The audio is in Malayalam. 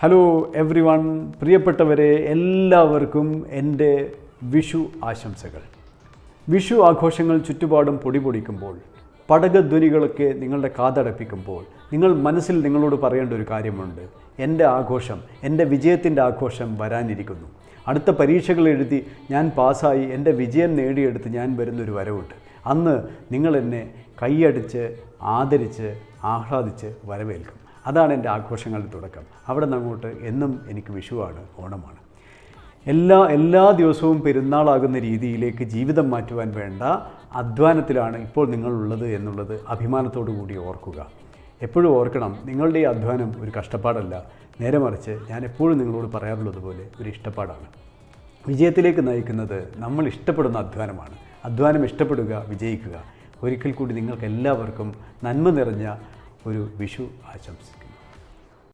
ഹലോ എവ്രി വൺ, പ്രിയപ്പെട്ടവരെ എല്ലാവർക്കും എൻ്റെ വിഷു ആശംസകൾ. വിഷു ആഘോഷങ്ങൾ ചുറ്റുപാടും പൊടിപൊടിക്കുമ്പോൾ, പടകധ്വനികളൊക്കെ നിങ്ങളുടെ കാതടപ്പിക്കുമ്പോൾ നിങ്ങൾ മനസ്സിൽ നിങ്ങളോട് പറയേണ്ട ഒരു കാര്യമുണ്ട്. എൻ്റെ ആഘോഷം, എൻ്റെ വിജയത്തിൻ്റെ ആഘോഷം വരാനിരിക്കുന്നു. അടുത്ത പരീക്ഷകൾ എഴുതി ഞാൻ പാസ്സായി എൻ്റെ വിജയം നേടിയെടുത്ത് ഞാൻ വരുന്നൊരു വരവുണ്ട്. അന്ന് നിങ്ങളെന്നെ കൈയടിച്ച് ആദരിച്ച് ആഹ്ലാദിച്ച് വരവേൽക്കും. അതാണ് എൻ്റെ ആഘോഷങ്ങളുടെ തുടക്കം. അവിടെ നിന്നങ്ങോട്ട് എന്നും എനിക്ക് വിഷുവാണ്, ഓണമാണ്. എല്ലാ ദിവസവും പെരുന്നാളാകുന്ന രീതിയിലേക്ക് ജീവിതം മാറ്റുവാൻ വേണ്ട അധ്വാനത്തിലാണ് ഇപ്പോൾ നിങ്ങളുള്ളത് എന്നുള്ളത് അഭിമാനത്തോടു കൂടി ഓർക്കുക. എപ്പോഴും ഓർക്കണം, നിങ്ങളുടെ ഈ അധ്വാനം ഒരു കഷ്ടപ്പാടല്ല, നേരെ മറിച്ച് ഞാൻ എപ്പോഴും നിങ്ങളോട് പറയാറുള്ളത് പോലെ ഒരു ഇഷ്ടപ്പാടാണ്. വിജയത്തിലേക്ക് നയിക്കുന്നത് നമ്മൾ ഇഷ്ടപ്പെടുന്ന അധ്വാനമാണ്. അധ്വാനം ഇഷ്ടപ്പെടുക, വിജയിക്കുക. ഒരിക്കൽ കൂടി നിങ്ങൾക്ക് എല്ലാവർക്കും നന്മ നിറഞ്ഞ ഒരു വിഷു ആശംസിക്കുക.